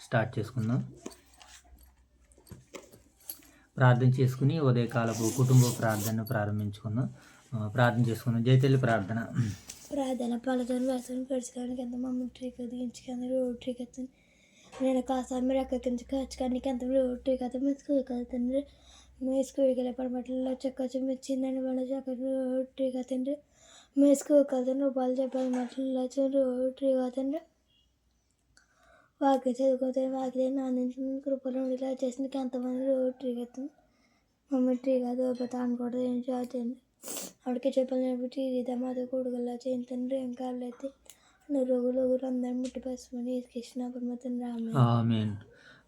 Start చేసుకుందాం. ప్రార్థన చేసుకుని ఉదయకాలపు కుటుంబ ప్రార్థనను ప్రారంభించుకుందాం. ప్రార్థన చేసుకుందాం. జయతల్లి ప్రార్థన. పలతను వ్యసనం పరుచుకోవడానికి ఎంత మమ్మల్ని ట్రీక్ దించుకొని రోడ్ ట్రీక్ అవుతుంది. నేను కాస్త మీరు ఎక్కడి నుంచి ఖర్చుకోడానికి ఎంత రోడ్ ట్రీక్ అవుతుంది. మీరు స్కూల్కి వెళ్తుంది. మీ స్కూల్కి వెళ్ళే పడమట్లో చెక్కొచ్చి మిచ్చిందని వాళ్ళు చక్కగా రోడ్ ట్రీక్ అవుతుంది. మీ స్కూల్కి వెళ్తుంది రూపాయలు చెప్పాలి మట్లో రోడ్ ట్రీక్ అవుతుంది. వాకి చదువుకోతే వాకి అందించిన కృపలు ఇలా చేసింది ఎంతమంది రోడ్ ట్రీక్ అవుతుంది. మమ్మీ ట్రీక్ అది పోతా అనుకోవడం ఏం చేస్తుంది. అక్కడికి చెప్పాలి టీవీతో మాతో కొడుకులా చేయించండి. ఏం కాళ్ళైతే రోగులు అందరూ ముట్టిపరచుకొని కృష్ణ పరమతం రామ. ఆమేన్.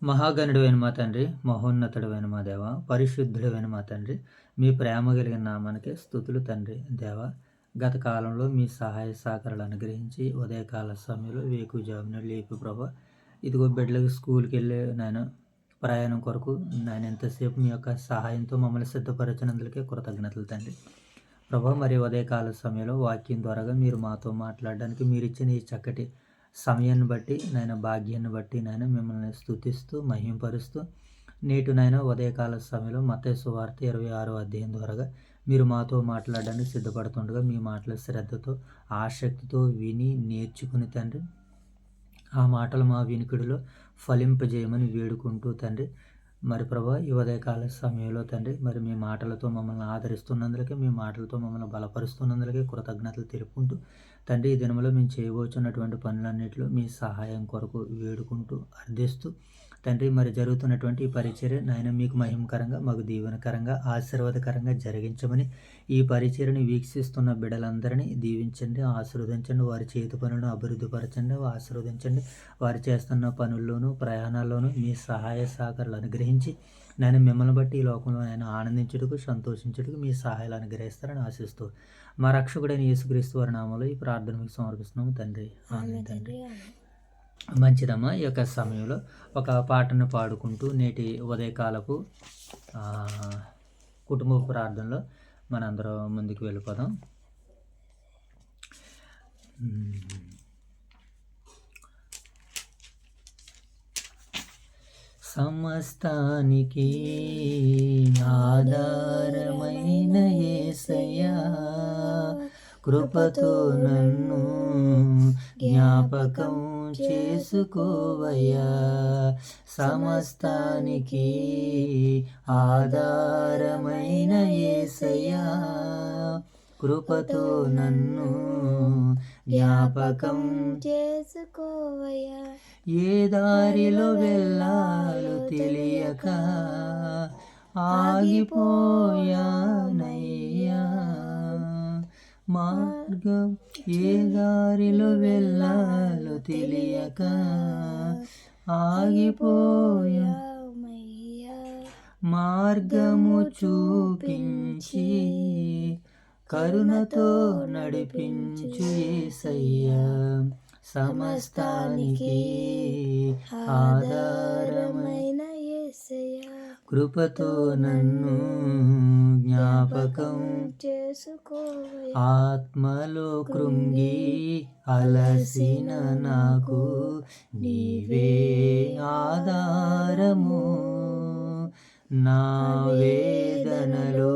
మహాగణుడైన మా తండ్రి, మహోన్నతుడైన మా దేవ, పరిశుద్ధుడైన మా తండ్రి, మీ ప్రేమ కలిగిన నామానికి స్తుతులు తండ్రి. దేవ, గత కాలంలో మీ సహాయ సహకారాలు అనుగ్రహించి ఉదయకాల సమయంలో వేకుజామున లేపి ప్రభా, ఇదిగో బిడ్డలకు స్కూల్కి వెళ్ళే నాయన ప్రయాణం కొరకు నాయన ఎంతసేపు మీ యొక్క సహాయంతో మమ్మల్ని సిద్ధపరచినందుకే కృతజ్ఞతలు తండ్రి. ప్రభా, మరి ఉదయకాల సమయంలో వాక్యం ద్వారాగా మీరు మాతో మాట్లాడడానికి మీరు ఇచ్చిన ఈ చక్కటి సమయాన్ని బట్టి నాయన భాగ్యాన్ని బట్టి నాయన మిమ్మల్ని స్తుతిస్తూ మహింపరుస్తూ నేటి నాయన ఉదయకాల సమయంలో మత్తయి సువార్త 26వ అధ్యాయం ద్వారాగా మీరు మాతో మాట్లాడడానికి సిద్ధపడుతుండగా మీ మాటల శ్రద్ధతో ఆసక్తితో విని నేర్చుకుని తండ్రి ఆ మాటలు మా వినికిడిలో ఫలింపజేయమని వేడుకుంటూ తండ్రి. మరి ప్రభా, ఈ ఉదయకాల సమయంలో తండ్రి మరి మీ మాటలతో మమ్మల్ని ఆదరిస్తున్నందులకే మీ మాటలతో మమ్మల్ని బలపరుస్తున్నందులకే కృతజ్ఞతలు తెలుపుకుంటూ తండ్రి ఈ దినంలో మేము చేయబోతున్నటువంటి పనులన్నింటిలో మీ సహాయం కొరకు వేడుకుంటూ అర్థిస్తూ తండ్రి మరి జరుగుతున్నటువంటి ఈ పరిచర్య నాయన మీకు మహిమకరంగా మాకు దీవెనకరంగా ఆశీర్వాదకరంగా జరిగించమని ఈ పరిచర్యని వీక్షిస్తున్న బిడ్డలందరినీ దీవించండి, ఆశీర్వదించండి. వారి చేతి పనులను అభివృద్ధిపరచండి, ఆశీర్వదించండి. వారు చేస్తున్న పనుల్లోనూ ప్రయాణాల్లోనూ మీ సహాయ సహకారాలు అనుగ్రహించి నేను మిమ్మల్ని బట్టి ఈ లోకంలో నేను ఆనందించుటకు సంతోషించుటకు మీ సహాయాలు అనుగ్రహిస్తారని ఆశిస్తూ మా రక్షకుడైన యేసుక్రీస్తు వారి నామములో ఈ ప్రార్థన మీకు సమర్పిస్తున్నాము తండ్రి. ఆమేన్ తండ్రి. మంచిదమ్మా. ఈ యొక్క సమయంలో ఒక పాటను పాడుకుంటూ నేటి ఉదయకాలపు కుటుంబ ప్రార్థనలో మనందరం ముందుకు వెళ్ళిపోదాం. సమస్తానికి ఆధారమైన యేసయ్యా, కృపతో నన్ను జ్ఞాపకం చేసుకోవయ్యా. సమస్తానికి ఆధారమైన యేసయ్యా, కృపతో నన్ను జ్ఞాపకం చేసుకోవయ్యా. ఏ దారిలో వెళ్ళాలో తెలియక ఆగిపోయానయ్యా. మార్గం ఏ దారిలో వెళ్ళాలో తెలియక ఆగిపోయామయ్యా. మార్గము చూపించి కరుణతో నడిపించు యేసయ్యా. సమస్తానికి ఆధారమైన యేసయ్యా, కృపతో నన్ను జ్ఞాపకం చేసుకోవయ్యా. ఆత్మలో కృంగి అలసిన నాకు నీవే ఆధారము. నా వేదనలో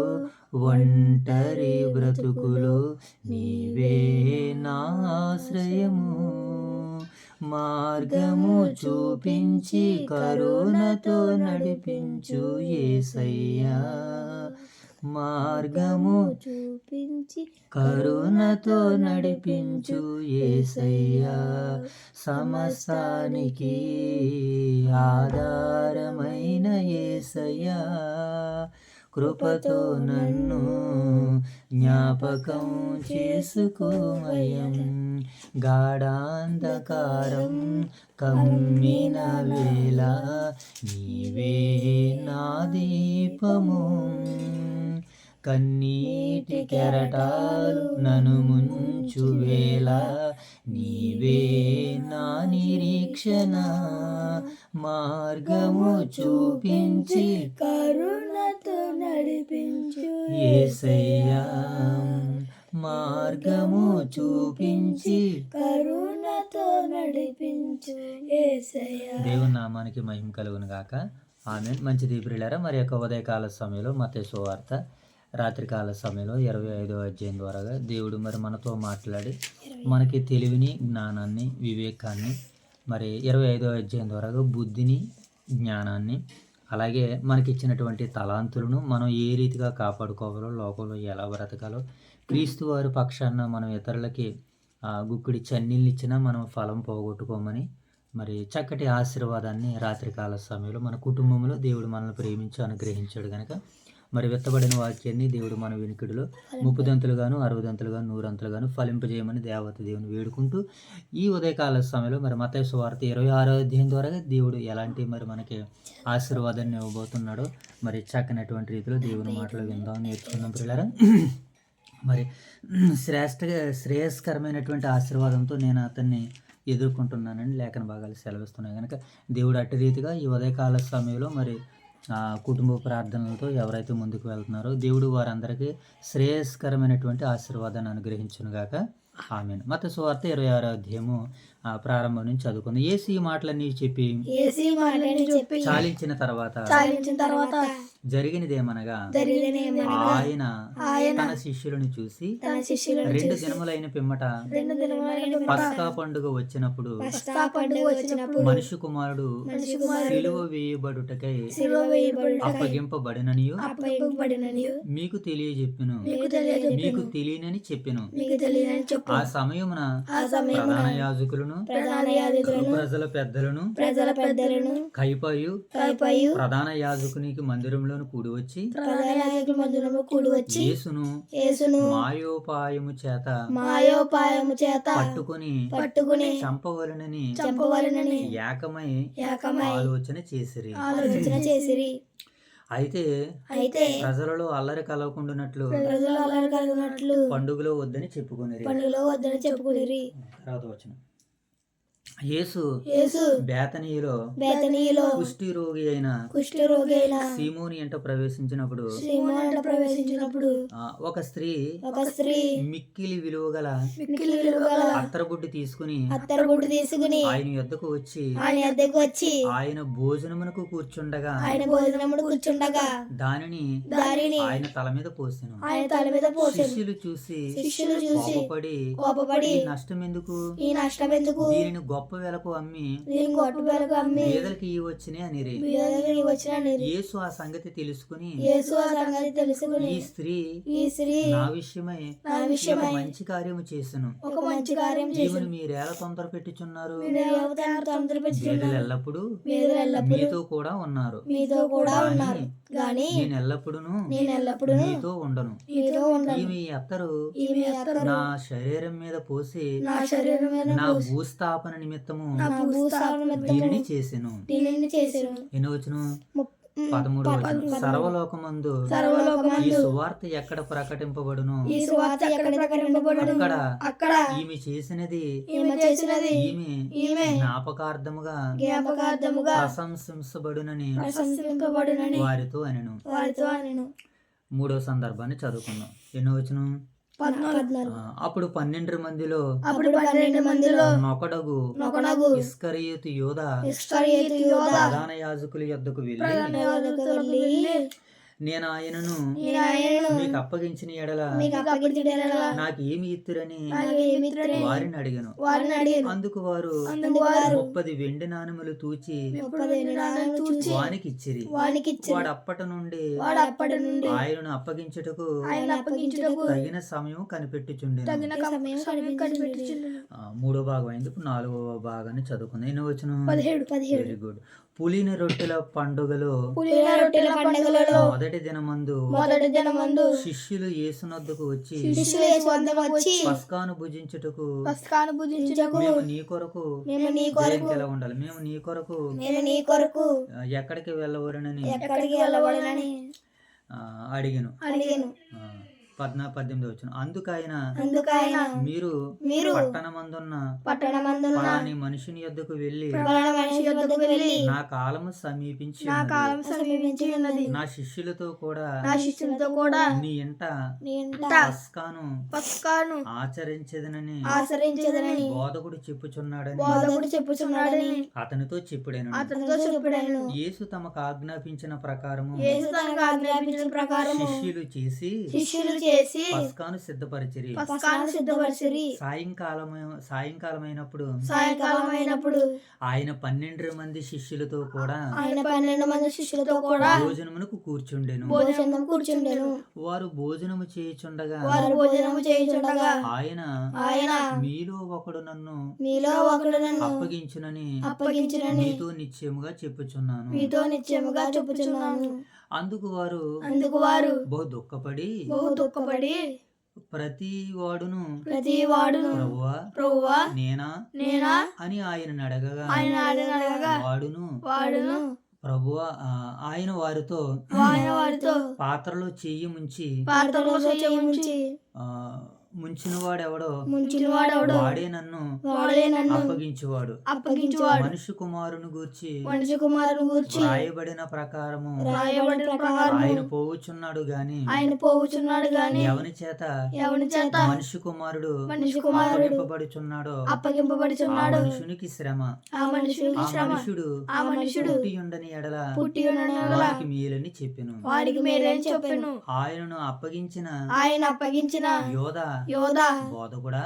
ఒంటరి బ్రతుకులో నీవే నా ఆశ్రయము. మార్గము చూపించి కరుణతో నడిపించు యేసయ్యా. మార్గము చూపించి కరుణతో నడిపించు యేసయ్యా. సమస్తానికి ఆధారమైన యేసయ్యా, కృపతో నన్ను జ్ఞాపకం చేసుకోమయం. గాఢాంధకారం కమ్మిన వేళ నీవే నా దీపము. కన్నీటి కెరటాలు నన్ను ముంచు వేళ నీవే నా నిరీక్షణ. మార్గము చూపించి కరుణతో నడిపించు యేసయ్యా. మార్గము చూపించి కరుణతో నడిపించు యేసయ్యా. దేవుని నామానికి మహిమ కలుగును గాక. ఆమేన్. మంచిది ప్రియులారా, మరి యొక్క ఉదయకాల సమయంలో మత్తయి సువార్త రాత్రికాల సమయంలో 25వ అధ్యాయం ద్వారా దేవుడు మరి మనతో మాట్లాడి మనకి తెలివిని, జ్ఞానాన్ని, వివేకాన్ని, మరి 25వ అధ్యాయం ద్వారా బుద్ధిని, జ్ఞానాన్ని, అలాగే మనకి ఇచ్చినటువంటి తలాంతులను మనం ఏ రీతిగా కాపాడుకోవాలో, లోకంలో ఎలా బ్రతకాలో, క్రీస్తు వారి పక్షాన మనం ఇతరులకి గుక్కిడి చన్నీళ్ళు ఇచ్చినా మనం ఫలం పోగొట్టుకోమని మరి చక్కటి ఆశీర్వాదాన్ని రాత్రికాల సమయంలో మన కుటుంబంలో దేవుడు మనల్ని ప్రేమించి అనుగ్రహించాడు కనుక మరి విత్తబడిన వాక్యాన్ని దేవుడు మన వినికిడిలో 30 దంతులుగాను, 60 దంతులుగాను, 100 దంతులుగాను ఫలింపజేయమని దేవత దేవుని వేడుకుంటూ ఈ ఉదయకాల సమయంలో మరి మత్తయి సువార్త 26వ అధ్యాయం ద్వారా దేవుడు ఎలాంటి మరి మనకి ఆశీర్వాదాన్ని ఇవ్వబోతున్నాడో మరి చక్కనటువంటి రీతిలో దేవుని మాటలు విందాం, నేర్చుకుందాం ప్రియులారా. మరి శ్రేయస్కరమైనటువంటి ఆశీర్వాదంతో నేను అతన్ని ఎదుర్కొంటున్నానని లేఖన భాగాలు సెలవిస్తున్నాయి కనుక దేవుడు అట్టి రీతిగా ఈ ఉదయకాల సమయంలో మరి కుటుంబ ప్రార్థనలతో ఎవరైతే ముందుకు వెళ్తున్నారో దేవుడు వారందరికీ శ్రేయస్కరమైనటువంటి ఆశీర్వాదాన్ని అనుగ్రహించును గాక. ఆమేన్. మత్తయి సువార్త 26వ అధ్యాయము ప్రారంభం నుంచి చదువుకుంది. యేసు ఈ మాటలన్నీ చెప్పి చాలించిన తర్వాత జరిగినదేమనగా ఆయన తన శిష్యులను చూసి 2 దినములైన పిమ్మట పస్కా పండుగ వచ్చినప్పుడు మనిషి కుమారుడు సిలువ వేయబడుటకై అప్పగింపబడిననియు మీకు తెలియజెప్పెను, మీకు తెలియనని చెప్పెను. ఆ సమయమున ప్రధాన యాజకులను, ప్రజల పెద్దలను కైపయు ప్రధాన యాజకునికి మందిరంలోను కూడి వచ్చి యేసును మాయోపాయము చేత పట్టుకొని చంపవలనని ఏకమై ఆలోచన చేసిరి. అయితే ప్రజలలో అల్లరి కలగకుండానట్లు పండుగలో వద్దని చెప్పుకొనిరి. తర్వాత వచనం. యేసు బేతనీయులో కుష్టి రోగి అయిన సీమోని ఎంట ప్రవేశించినప్పుడు ఒక స్త్రీ మిక్కిలి విలువగల అత్తరబుడ్డి తీసుకుని ఆయన యొద్దకు వచ్చి ఆయన భోజనమునకు కూర్చుండగా దానిని ఆయన తల మీద పోసెను. శిష్యులు చూసి కోపపడి నష్టం ఎందుకు, దీనిని గొప్ప వెలకు అమ్మి పేదలకు ఇవ్వచ్చునే అనిరి. యేసు ఆ సంగతి తెలుసుకుని ఈ స్త్రీ నా విషయమై ఒక మంచి కార్యము చేసెను, ఈమెను మీరేలా తొందర పెట్టుచున్నారు, పేదలు ఎల్లప్పుడూ మీతో కూడా ఉన్నారు, గాని నేను ఎల్లప్పుడూ మీతో ఉండను. ఈమె అత్తరు నా శరీరం మీద పోసి నా భూస్థాపన నిమిత్తము దీనిని చేసెను. ఎన్నో వచ్చును 13 సర్వలోకమందు ఈ సువార్త ఎక్కడ ప్రకటింపబడును అక్కడ ఈమె చేసినది ఈమె జ్ఞాపకార్థముగా ప్రశంసించబడునని వారితో అనెను. 3వ సందర్భాన్ని చదువుకుందాం. ఎన్నో వచ్చును. అప్పుడు 12 మందిలో నొకడగు ఇస్కరియోతు యోధా ప్రధాన యాజకుల యొద్దకు వెళ్ళి నేను ఆయనను మీకు అప్పగించిన ఎడల నాకు ఏమి ఇత్తురని వారిని అడిగాను. అందుకు వారు 30 వెండి నాణెములు తూచి వానికి ఇచ్చిరి. వాడు అప్పటి నుండి ఆయనను అప్పగించుటకు తగిన సమయం కనిపెట్టుచుండెను. 3వ భాగం అయింది. ఇప్పుడు 4వ భాగాన్ని చదువుకుందాం. ఎన్నో వచనం. 17. Very good. పులిన రొట్టెల పండుగలో మొదటి దినమందు శిష్యులు యేసునొద్దకు వచ్చి పస్కాను భుజించుటకు మేము నీ కొరకు ఎలా ఉండాలి, మేము నీ కొరకు ఎక్కడికి వెళ్ళవలనని అడిగెను. 18 వచ్చిన అందుకైన అందుకైన మీరు మీరు పట్టణమందున్న పట్టణమందున్న పలాని మనుషుని యొద్దకు వెళ్ళి పలానా మనిషి యొద్దకు వెళ్ళి నా కాలము సమీపించి నా ఉన్నది. కాలం సమీపించి ఉన్నది. నా శిష్యులతో కూడా నా శిష్యులతో కూడా నీ ఇంట నీ ఇంట పస్కాను పస్కాను ఆచరించదనని ఆచరించదనని బోధకుడు చెప్పుచున్నాడని బోధకుడు చెప్పుచున్నాడని అతనితో చెప్పుడేను. అతనితో చెప్పుడాను. యేసు తమకు ఆజ్ఞాపించిన ప్రకారము యేసు తనకు ఆజ్ఞాపించిన ప్రకారము శిష్యులు చేసి శిష్యులు చేసి పస్కాను సిద్ధపరిచిరి. పస్కాను సిద్ధపరిచిరి. సాయంకాలమైనప్పుడు సాయంకాలం అయినప్పుడు ఆయన 12 మంది శిష్యులతో కూడా ఆయన 12 మంది శిష్యులతో కూడా భోజనమునకు కూర్చుండెను. భోజనం కూర్చుండెను. వారు భోజనము చేయుచుండగా వారు భోజనము చేయుచుండగా ఆయన ఆయన మీలో ఒకడు నన్ను మీలో ఒకడు నన్ను అప్పగించునని అప్పగించునని మీతో నిశ్చయముగా చెప్పుచున్నాను. మీతో నిశ్చయముగా చెప్పుచున్నాను. అందుకు వారు అందుకు వారు బహు దుఃఖపడి బహు దుఃఖపడి ప్రతి వాడును ప్రతి వాడును ప్రభువా ప్రభువా నేనా నేనా అని ఆయన అడగగా ఆయన అడగగా వాడును ప్రభువా ఆయన వారితో వారితో పాత్రలో చెయ్యి ముంచి పాత్రలో చేయించి ముంచిన వాడెవడో ముంచిన వాడెవడో వాడే నన్ను అప్పగించువాడు. అప్పగించువాడు. మనుష్య కుమారుని గూర్చి మనిషి కుమారుని గూర్చి రాయబడిన ప్రకారము రాయబడిన ప్రకారం ఆయన పోవుచున్నాడు గాని ఆయన పోవుచున్నాడు గాని ఎవని చేత మనుష్య కుమారుడు మనిషి కుమారుడు అప్పగింపబడుచున్నాడో అప్పగింపబడుచున్నాడు. ఆ మనుషునికి శ్రమ ఆ మనుషునికి ఆ శ్రమ మనుషుడు పుట్టియుండని ఎడల పుట్టి ఉండని వారికి మేలని చెప్పెను. వారికి మేలని చెప్పెను. ఆయనను అప్పగించిన ఆయన అప్పగించిన యోధ బోధకుడా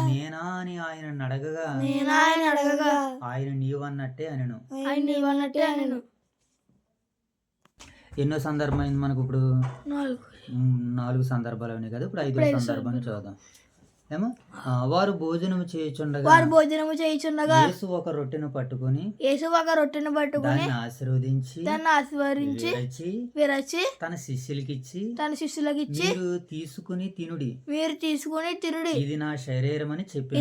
నేనా అని ఆయన అడగగా నేను ఆయన అడగగా ఆయన నీవన్నట్టే అనెను. ఆయన నీవన్నట్టే అనెను. ఎన్నో సందర్భమైంది మనకు ఇప్పుడు 4 సందర్భాలు ఉన్నాయి కదా. ఇప్పుడు 5వ సందర్భాన్ని చూద్దాం. ఏమో వారు భోజనము చేయుచుండగా యేసు ఒక రొట్టెను పట్టుకొని దాన్ని ఆశీర్వదించి విరచి తన శిష్యులకిచ్చి మీరు తీసుకుని తినుడి ఇది నా శరీరం అని చెప్పారు.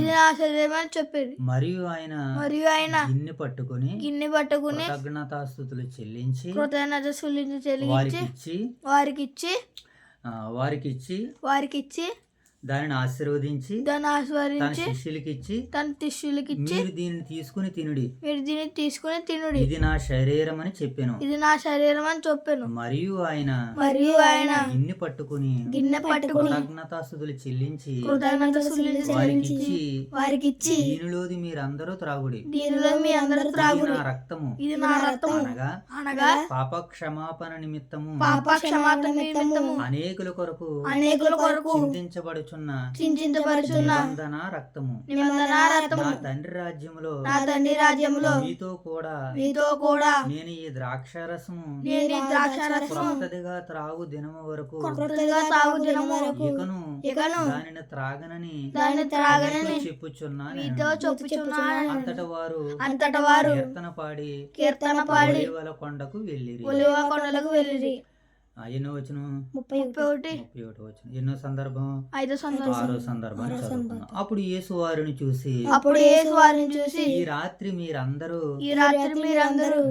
మరియు ఆయన గిన్నె పట్టుకొని కృతజ్ఞతాస్తుతులు చెల్లించి వారికిచ్చి దానిని ఆశీర్వదించి తన శిష్యులకి ఇచ్చి మీరు దీన్ని తీసుకుని తినుడి ఇది నా శరీరం అని చెప్పాను. మరియు ఆయన గిన్నె పట్టుకుని కృతజ్ఞతాస్తుతులు చెల్లించి వారికిచ్చి దీనిలోది మీరందరూ త్రాగుడి ఇది నా రక్తము అనగా పాప క్షమాపణ నిమిత్తము అనేకుల కొరకు చింతించబడుచున్న నిబంధన రక్తము నా తండ్రి రాజ్యములో మీతో కూడా నేను ఈ ద్రాక్షారసము క్రొత్తదిగా త్రాగు దినము వరకు ఇకను దానిని త్రాగనని చెప్పుచున్నాను. అంతట వారు కీర్తన పాడి ఒలీవల కొండకు వెళ్ళిరి. ఎన్నో వచనం 31 వచనం. ఎన్నో సందర్భం 6వ సందర్భాన్ని చదువుకున్నాం. అప్పుడు యేసు వారిని చూసి ఈ రాత్రి మీరందరూ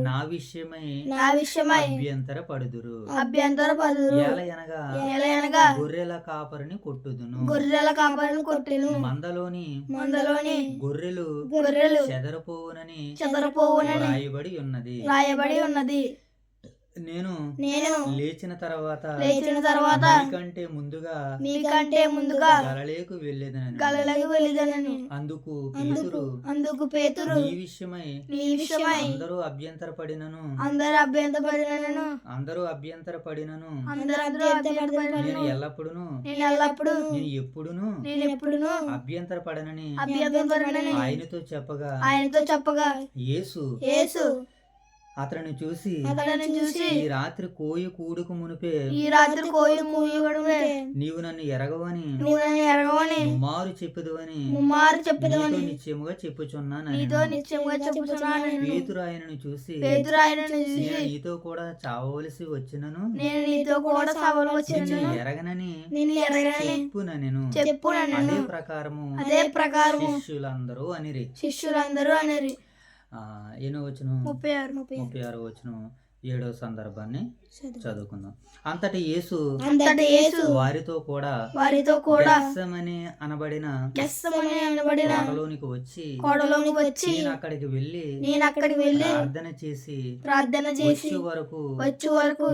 నా విషయమై అభ్యంతర పడుదురు. ఏలయనగా గొర్రెల కాపరిని కొట్టుదును మందలోని గొర్రెలు చెదరపోవునని రాయబడి ఉన్నది. నేను లేచిన తర్వాత మీకంటే ముందుగా గలిలయకు వెళ్ళేదనని అందుకు పేతురు ఈ విషయమై అందరూ అభ్యంతరపడినను నేను ఎల్లప్పుడూ నేను ఎప్పుడును అభ్యంతరపడనని ఆయనతో చెప్పగా యేసు అతను చూసి ఈ రాత్రి కోయి కూడుకు మునిపే నీవు నన్ను ఎరగవని ముమ్మారు చెప్పుదువని నిశ్చయముగా చెప్పుచున్నాను. పేతురు ఆయనను చూసి నేను నీతో కూడా చావవలసి వచ్చినను నిన్ను ఎరగనని చెప్పునని అదే ప్రకారము శిష్యులందరూ అనిరి. ఎన్నో వచనం 36 వచనం. 7వ సందర్భాన్ని చదువు. చదువుకుందాం. అంతటి యేసు అంతటి యేసు వారితో కూడా వారితో కూడా గెత్సెమనే అనబడిన గెత్సెమనే అనబడిన కోటలోనికి వచ్చి కోటలోనికి వచ్చి నేను అక్కడికి వెళ్ళి ప్రార్థన చేసి వచ్చే వరకు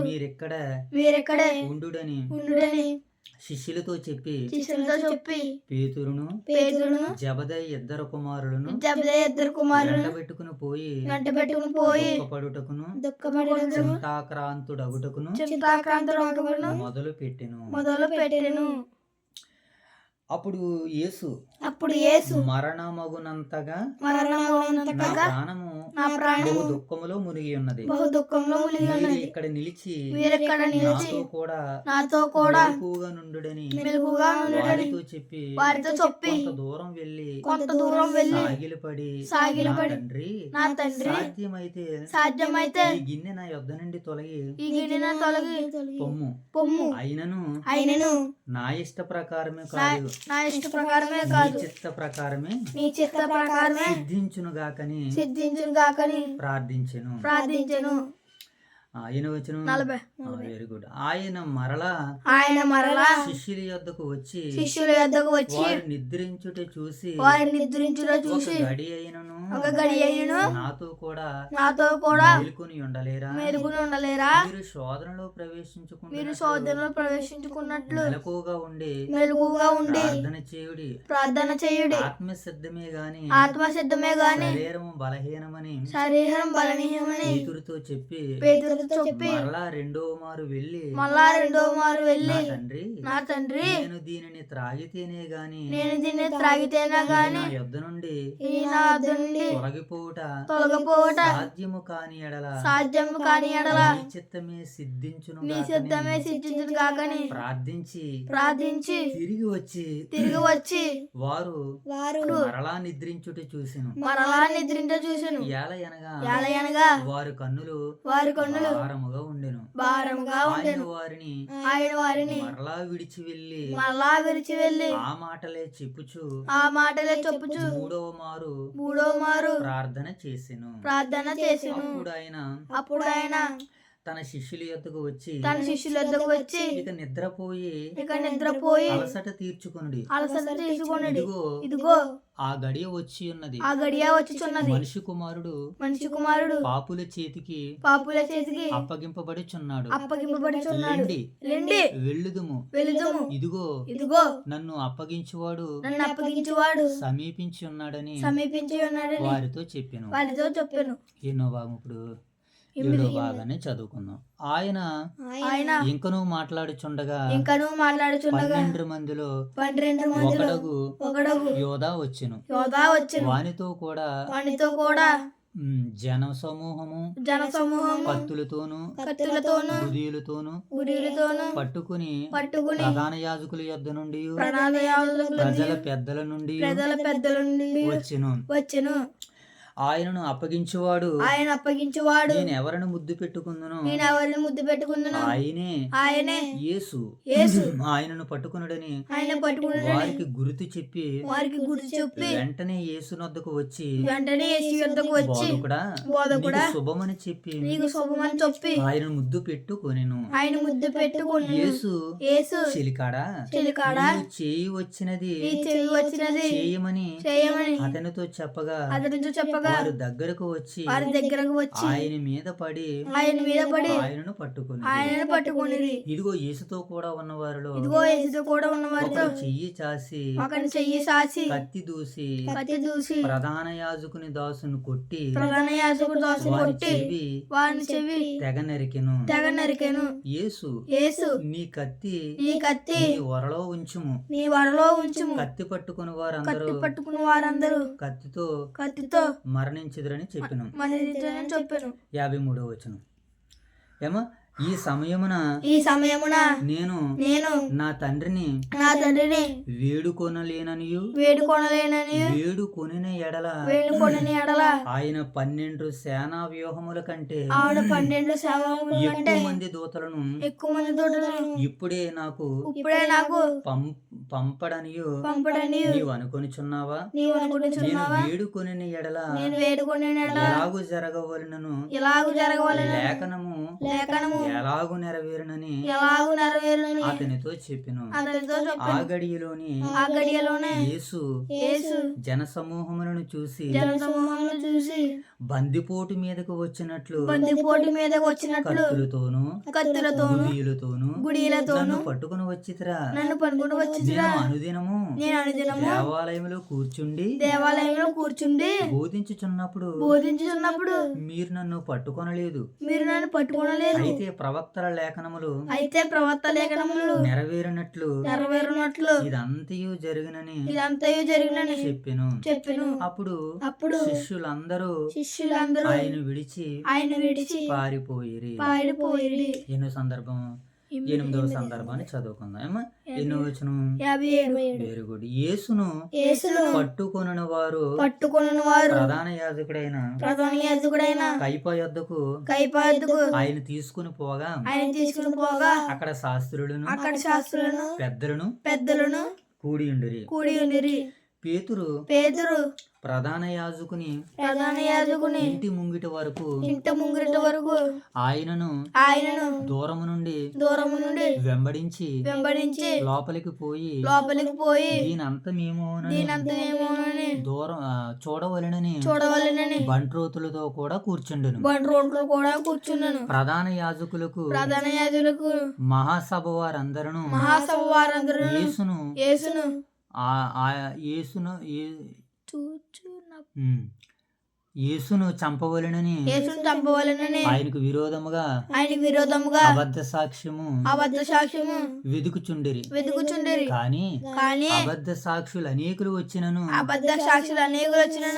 మీరెక్కడే ఉండుడని ఉండుడని శిష్యులతో చెప్పి పేతురును జబదయి ఇద్దరు కుమారులను ఇద్దరు కుమారులను వెంటబెట్టుకుని పోయి దుఃఖపడుటకును చింతాక్రాంతుడగుటకును మొదలు పెట్టెను. అప్పుడు యేసు మరణమగునంతగా నా ప్రాణము బహు దుఃఖములో మునిగి ఉన్నది. మీరు ఇక్కడ నిలిచి నాతో కూడా మెలకువగా నుండుడని వారితో చెప్పి కొంత దూరం వెళ్ళి సాగిలపడి నా తండ్రి సాధ్యమైతే ఈ గిన్నె నా యొద్ద నుండి తొలగి పొమ్ము. అయినను నా ఇష్ట ప్రకారమే కాదు నీ చిత్త ప్రకారమే సిద్ధించును గాకని ప్రార్థించెను. ఆయన వచ్చిన 40. Very good. ఆయన మరలా శిష్యుల యొద్దకు వచ్చి వారు నిద్రించుట చూసి ఒక గడి అయినను నాతో కూడా మేలుకొని ఉండలేరా? మీరు శోధనలో ప్రవేశించుకున్నట్లు మెలకువగా ఉండి ప్రార్థన చేయుడి. ఆత్మ సిద్ధమే గాని శరీరము బలహీనమని పేతురుతో చెప్పి మరలా రెండో మారు వెళ్ళి నా తండ్రి నేను దీనిని త్రాగితేనే గాని నా యొద్ద నుండి తొలగిపోవుట సాధ్యము కాని ఎడల నీ చిత్తమే సిద్ధించును గాకని ప్రార్థించి తిరిగి వచ్చి వారు మరలా నిద్రించుట చూసెను. ఏలయనగా వారి కన్నులు భారముగా ఉండెను. ఆయన వారిని మరలా విడిచి వెళ్ళి ఆ మాటలే చెప్పుచు మూడవ మారు ప్రార్థన చేసెను. అప్పుడు ఆయన తన శిష్యుల యొద్దకు వచ్చి ఇక నిద్రపోయి అలసట తీర్చుకొనుడి. ఇదిగో ఆ గడియ వచ్చి ఉన్నది. మనిషి కుమారుడు పాపుల చేతికి అప్పగింపబడుచున్నాడు. వెళ్ళుదుము. ఇదిగో నన్ను అప్పగించువాడు సమీపించి ఉన్నాడని వారితో చెప్పాను. ఎన్నో భాగం ఇప్పుడు 7వ భాగాన్ని చదువుకుందాం. ఆయన ఇంకనూ మాట్లాడుచుండగా 12 మందిలో ఒకడగు యోధా వచ్చెను. వానితో కూడా జన సమూహము కత్తులతోను గుదియులతోను పట్టుకుని ప్రధాన యాజకుల యొద్ద నుండి ప్రజల పెద్దల నుండి వచ్చెను. ఆయనను అప్పగించువాడు నేను ఎవరిని ముద్దు పెట్టుకుందును ఆయనే యేసు. ఆయనను పట్టుకునుడని వారికి గుర్తు చెప్పి వెంటనే యేసు నొద్దకు వచ్చి బోధకుడా శుభమని చెప్పి ఆయన ముద్దు పెట్టుకొనెను. యేసు చెలికాడా చేయి వచ్చినది చేయమని అతనితో చెప్పగా వారు దగ్గరకు వచ్చి ఆయన మీద పడి ఆయనను పట్టుకుని ఇదిగో యేసుతో కూడా ఉన్న వారిలో చెయ్యి చాసి కత్తి దూసి ప్రధాన యాజకుని దాసును కొట్టి వాని చెవి తెగ నరికెను. యేసు నీ కత్తి నీ వరలో ఉంచుము. కత్తి పట్టుకుని వారందరూ కత్తితో మరణించుదురని చెప్పెను. 53వ వచనం. ఈ సమయమున నేను నా తండ్రిని వేడుకొనలేననియు వేడుకొనిన ఎడల ఆయన 12 సేనా వ్యూహముల కంటే ఎక్కువ మంది దూతలను ఇప్పుడే నాకు పంపడనియు నీవు అనుకొనిచున్నావా? నేను వేడుకొనిన ఎడల ఎలాగు జరగవలెనను లేఖనము ఎలాగు నెరవేరునని అతనితో చెప్పెను. ఆ గడియలోని యేసు జనసమూహములను చూసి బందిపోటు మీదకు వచ్చినట్లు కత్తులతోను గుడిలతోను నన్ను పట్టుకుని వచ్చితిరా. నేను అనుదినము దేవాలయంలో కూర్చుండి బోధించుచున్నప్పుడు మీరు నన్ను పట్టుకొనలేదు. అయితే ప్రవక్తల లేఖనములు నెరవేరినట్లు ఇదంతయు జరిగినని చెప్పెను. అప్పుడు శిష్యులందరూ ఆయన విడిచి పారిపోయిరి. ఎన్నో సందర్భం 8వ సందర్భాన్ని చదువుకుందాం. ఎన్నో వచనం? Very good. యేసును పట్టుకొనిన వారు ప్రధాన యాజకుడైన కయప యొద్దకు ఆయన తీసుకుని పోగా అక్కడ శాస్త్రులను పెద్దలను కూడి ఉండిరి. పేతురు ప్రధాన యాజకుని ఇంటి ముంగిట వరకు ఆయనను దూరము నుండి వెంబడించి లోపలికి పోయి దీనంతమేమోనని దూరం చూడవలెనని బంట్రోతులతో కూడా కూర్చుండెను. ప్రధాన యాజకులకు మహాసభ వారందరూ యేసును చంపవలెనని ఆయనకు విరోధముగా అబద్ధ సాక్ష్యము వెదుకుచుండిరి. కానీ అబద్ధ సాక్షులు అనేకులు వచ్చినను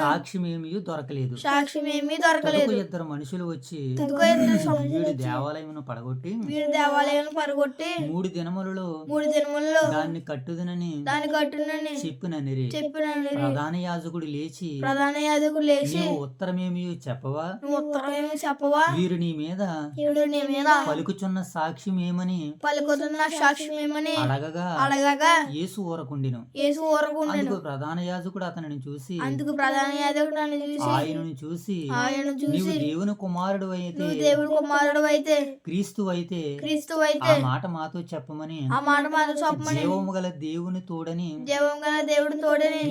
సాక్ష్యమేమీ దొరకలేదు. 2 మనుషులు వచ్చి వీడు దేవాలయమును పడగొట్టి 3 దినములలో దాన్ని కట్టుదనని చెప్పిననిరి. ప్రధాన యాజకుడు లేచి నీవు ఉత్తరమేమి చెప్పవా? వీరు నీ మీద పలుకుచున్న సాక్ష్యం ఏమని అడగగా యేసు ఊరకుండెను. అందుకు ప్రధాన యాజకుడు అతనిని చూసి ఆయనను చూసి నీవు దేవుని కుమారుడు అయితే క్రీస్తు అయితే ఆ మాట మాతో చెప్పమని జీవము గల దేవుని తోడని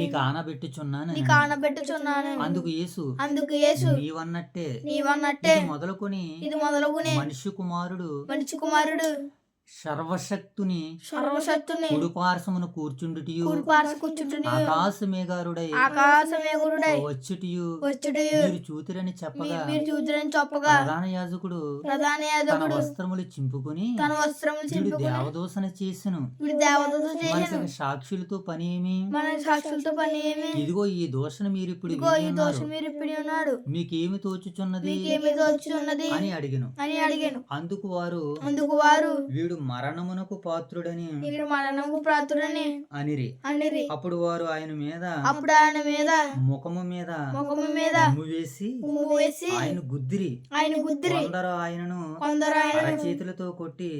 నీకు ఆనబెట్టుచున్నాను. అందుకు యేసు నీవన్నట్టే ఇది మొదలుకొని మనిషి కుమారుడు సర్వశక్తుని కుడిపార్శ్వమున కూర్చుండుటయు ఆకాశమేఘారుడై వచ్చుటయు మీరు చూతిరని చెప్పగా ప్రధాన యాజకుడు తన వస్త్రములు చింపుకొని వీడు దేవదూషణ చేసెను. మనకి సాక్షులతో పని ఏమి? ఇదిగో ఈ దూషణ మీరు ఇప్పుడు మీకేమి తోచుచున్నది అని అడిగెను. అందుకు వారు వీడు మరణమునకు పాత్రుడని అనిరి. అప్పుడు వారు ఆయన మీద ముఖము మీద వేసి ఆయన గుద్దిరి. కొందరు ఆయనను అరచేతులతో కొట్టి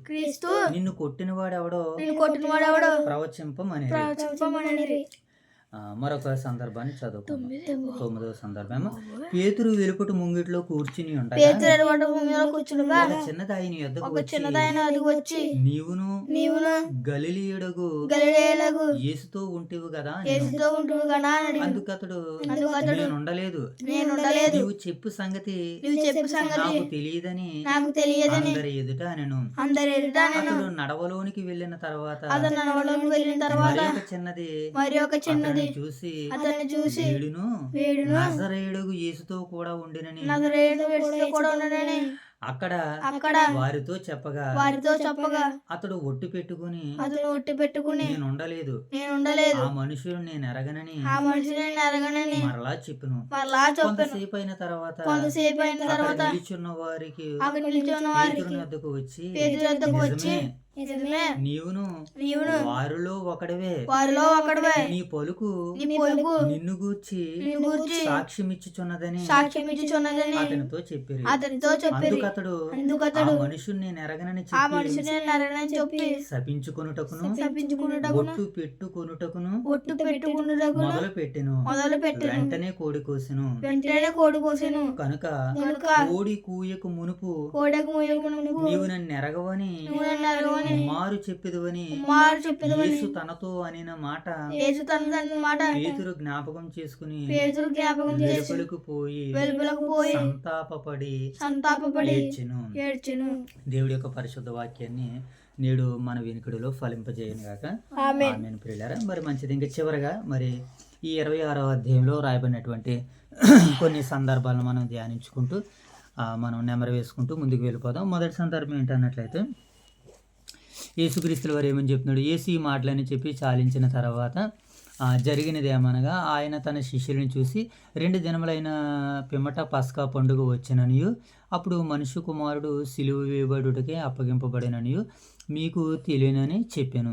క్రీస్తు నిన్ను కొట్టిన వాడెవడో ప్రవచింపమని. మరొక సందర్భాన్ని చదువుకుందాం. 9వ సందర్భం. పేతురు వెలుపటి ముంగిట్లో కూర్చుని ఉంటాడు. చిన్నది ఆయన యొద్దకు వచ్చి నీవును గలిలీయుడగు యేసుతో ఉంటివి కదా. అందుకతడు నేనుండలేదు, నీవు చెప్పు సంగతి నాకు తెలియదని అందరి ఎదుట అనెను. అతడు నడవలోనికి వెళ్ళిన తర్వాత మరి ఒక చిన్నది చూసి వీడును నజరేయుడు యేసుతో కూడా ఉండినని అక్కడ అక్కడ వారితో చెప్పగా అతడు ఒట్టు పెట్టుకుని అతను ఒట్టి పెట్టుకుని నేను ఉండలేదు, నేను ఉండలేదు, ఆ మనుషులు నేను ఎరగనని ఆ మనిషిని ఎరగనని మరలా చెప్పును. మరలా చెప్పాను. కొంతసేపు అయిన తర్వాత కొంతసేపు అయిన అక్కడ తర్వాత నిలిచున్న వారికి అక్కడ నిల్చున్న వారికి పేతురు వద్దకు వచ్చి పేతురు వద్దకు వచ్చి నిజమే, నీవును వారిలో ఒకడివే, వారిలో ఒకడువే, నీ పలుకు నీ పలుకు నిన్ను గూర్చి నిన్ను గూర్చి సాక్ష్యమిచ్చుచున్నదని సాక్ష్యం ఇచ్చుచున్నదని అతనితో చెప్పిరి. అతనితో చెప్పిరి. అందుకతడు అందుకతడు ఆ మనుషుని నేను ఎరగనని ఆ చెప్పి మనిషిని ఎరగనని చెప్పి శపించుకొనుటకును తప్పించుకున్నటకును ఒట్టు పెట్టుకొనుటకును ఒట్టు పెట్టుకున్నటకును మొదలు పెట్టెను. మొదలు పెట్టెను. వెంటనే కోడి కోసెను. వెంటనే కోడి కోసెను. కనుక కనుక కోడి కూయకు మునుపు కోడకు మూయకును నీవు నన్ను ఎరగవని నువ్వు నన్ను ఎరగవని మారు చెప్పిదువని మారు చెప్పిదవని యేసు తనతో అనిన మాట యేసు తన మాట పేతురు జ్ఞాపకం చేసుకుని పేతురు జ్ఞాపకం చేసి వెలుపలకు పోయి వెలుపలకు పోయి సంతాపపడి ఏడ్చెను. దేవుడి యొక్క పరిశుద్ధ వాక్యాన్ని నేడు మన వినికిడిలో ఫలింపజేయను గాక. ఆమేన్ ప్రియులారా. మరి మంచిది. ఇంకా చివరగా మరి ఈ 26వ అధ్యాయంలో రాయబడినటువంటి కొన్ని సందర్భాలను మనం ధ్యానించుకుంటూ మనం నెమరు వేసుకుంటూ ముందుకు వెళ్ళిపోదాం. మొదటి సందర్భం ఏంటన్నట్లయితే యేసుక్రీస్తుల వారు ఏమని చెప్తున్నాడు? యేసు ఈ మాటలని చెప్పి చాలించిన తర్వాత జరిగినది ఏమనగా ఆయన తన శిష్యులను చూసి 2 దినములైన పిమ్మట పస్కా పండుగ వచ్చిననియు అప్పుడు మనుష్య కుమారుడు సిలువ వేయబడుటకే అప్పగింపబడిననియు మీకు తెలియనని చెప్పాను.